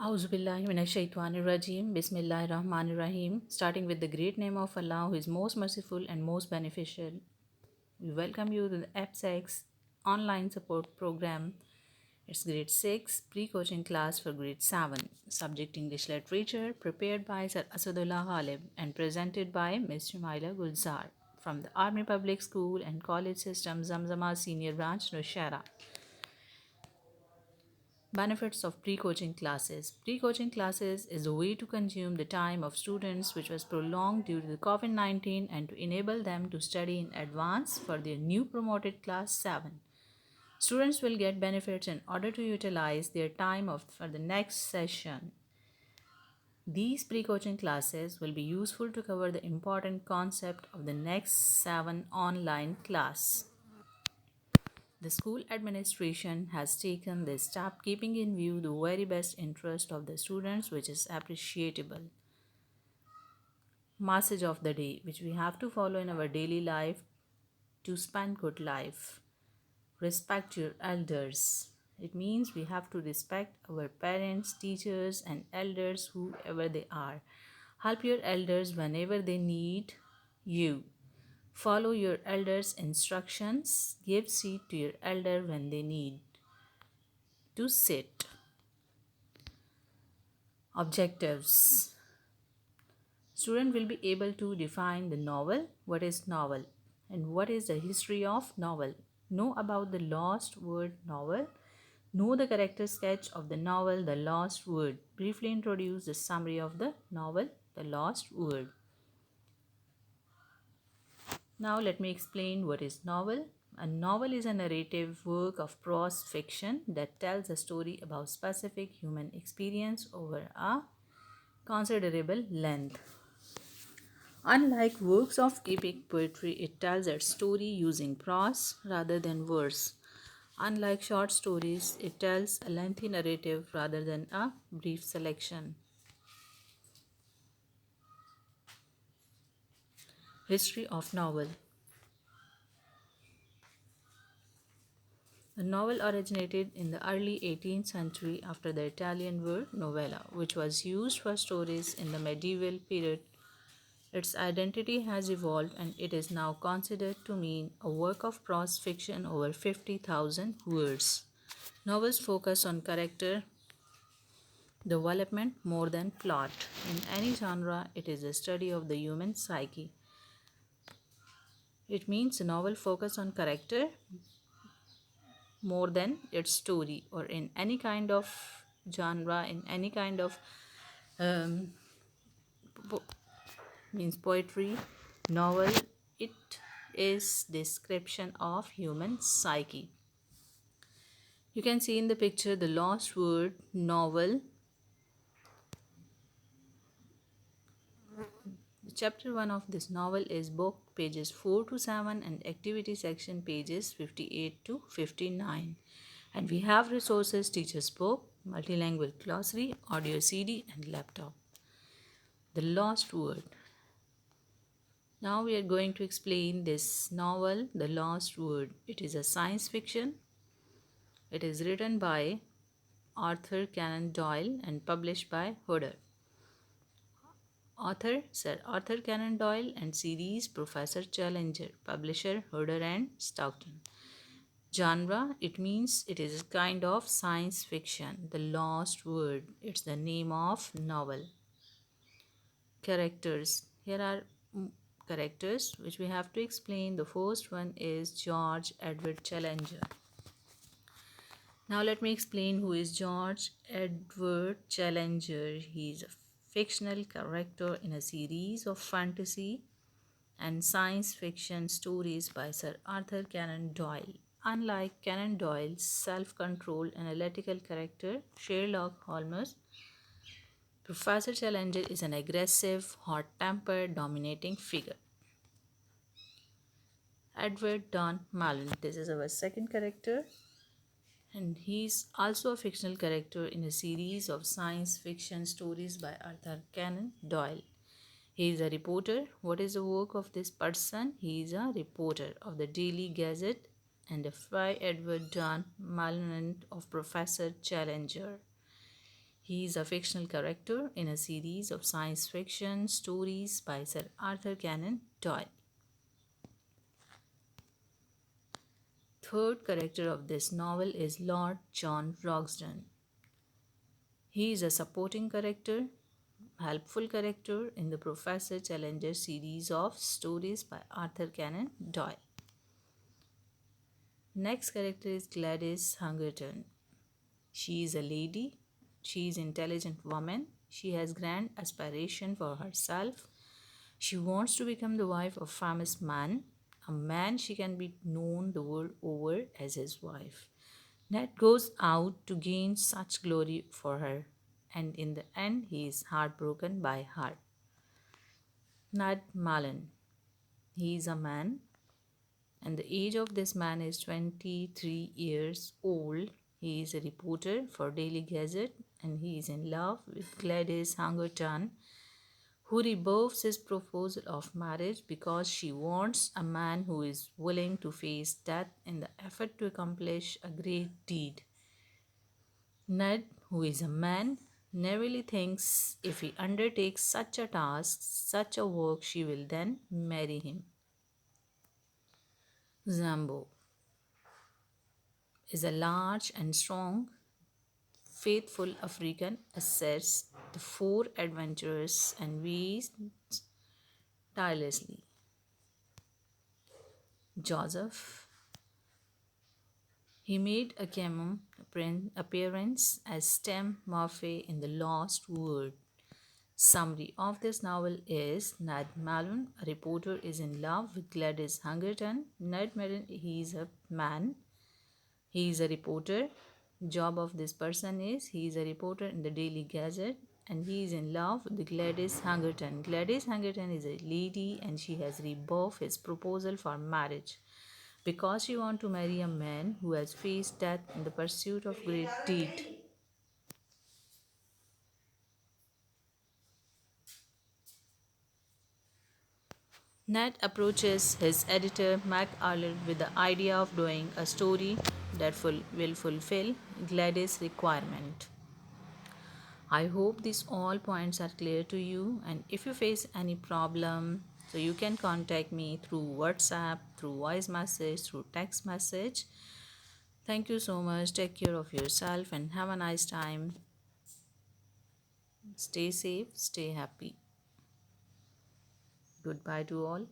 Auzubillahi minash-shaytanir-rajim. Bismillahir-rahmanir-rahim. Starting with the great name of Allah, who is most merciful and most beneficial. We welcome you to the EPSEX online support program. It's grade 6 pre-coaching class for grade 7. Subject English Literature, prepared by Sir Asadullah Ghalib and presented by Ms. Jumaila Gulzar from the Army Public School and College System Zamzama Senior Branch, Nushaira. Benefits of pre-coaching classes. Pre-coaching classes is a way to consume the time of students which was prolonged due to the COVID-19 and to enable them to study in advance for their new promoted class 7. Students will get benefits in order to utilize their time for the next session. These pre-coaching classes will be useful to cover the important concept of the next 7 online class. The school administration has taken this step keeping in view the very best interest of the students, which is appreciable. Message of the day, which we have to follow in our daily life to spend good life. Respect your elders. It means we have to respect our parents, teachers, and elders, whoever they are. Help your elders whenever they need you. Follow your elders' instructions. Give seat to your elder when they need to sit. Objectives. Student will be able to define the novel, what is novel, and what is the history of novel. Know about the lost word novel. Know the character sketch of the novel The Lost Word. Briefly introduce the summary of the novel The Lost Word. Now let me explain what is novel. A novel is a narrative work of prose fiction that tells a story about specific human experience over a considerable length. Unlike works of epic poetry, it tells its story using prose rather than verse. Unlike short stories, it tells a lengthy narrative rather than a brief selection. History of novel. The novel originated in the early 18th century after the Italian word novella, which was used for stories in the medieval period. Its identity has evolved and it is now considered to mean a work of prose fiction over 50,000 words. Novels focus on character development more than plot. In any genre, it is a study of the human psyche. It means a novel focus on character more than its story, or in any kind of genre, in any kind of um, po- means poetry, novel, it is description of human psyche. You can see in the picture the lost word novel. Chapter 1 of this novel is book pages 4 to 7 and activity section pages 58 to 59. And we have resources teacher's book, multilingual glossary, audio CD and laptop. The Lost Word. Now we are going to explain this novel, The Lost Word. It is a science fiction. It is written by Arthur Conan Doyle and published by Hodder. Author Sir Arthur Conan Doyle and series Professor Challenger. Publisher Hodder and Stoughton. Genre, it means it is a kind of science fiction. The Lost Word, it's the name of novel. Characters, here are characters which we have to explain. The first one is George Edward Challenger. Now let me explain who is George Edward Challenger. He is a fictional character in a series of fantasy and science fiction stories by Sir Arthur Conan Doyle. Unlike Conan Doyle's self-controlled analytical character Sherlock Holmes, Professor Challenger is an aggressive, hot-tempered, dominating figure. Edward Don Mallon. This is our second character, and he's also a fictional character in a series of science fiction stories by Arthur Conan Doyle. He is a reporter. What is the work of this person? He is a reporter of the Daily Gazette and a Fry Edward Don Mallon of Professor Challenger. He is a fictional character in a series of science fiction stories by Sir Arthur Conan Doyle. Third character of this novel is Lord John Roxton. He is a supporting character, helpful character in the Professor Challenger series of stories by Arthur Conan Doyle. Next character is Gladys Hungerton. She is a lady. She is intelligent woman. She has grand aspiration for herself. She wants to become the wife of famous man, a man she can be known the world over as his wife. Ned goes out to gain such glory for her, and in the end he is heartbroken by her. Ned Mallon. He is a man, and the age of this man is 23 years old. He is a reporter for Daily Gazette, and he is in love with Gladys Hungerton, who rebuffs his proposal of marriage because she wants a man who is willing to face death in the effort to accomplish a great deed. Ned, who is a man, narrowly thinks if he undertakes such a task, such a work, she will then marry him. Zambo is a large and strong, faithful African assets the four adventurers and waits tirelessly. Joseph. He made a cameo appearance as Tim Murphy in The Lost Word. Summary of this novel is Ned Mallon, a reporter, is in love with Gladys Hungerton. Ned Mallon, he is a man. He is a reporter. Job of this person is he is a reporter in the Daily Gazette and he is in love with Gladys Hungerton. Gladys Hungerton is a lady and she has rebuffed his proposal for marriage because she wants to marry a man who has faced death in the pursuit of great deed. Ned approaches his editor Mac Arlen with the idea of doing a story that will fulfill Gladys' requirement. I hope these all points are clear to you, and if you face any problem, so you can contact me through WhatsApp, through voice message, through text message. Thank you so much. Take care of yourself and have a nice time. Stay safe, stay happy. Goodbye to all.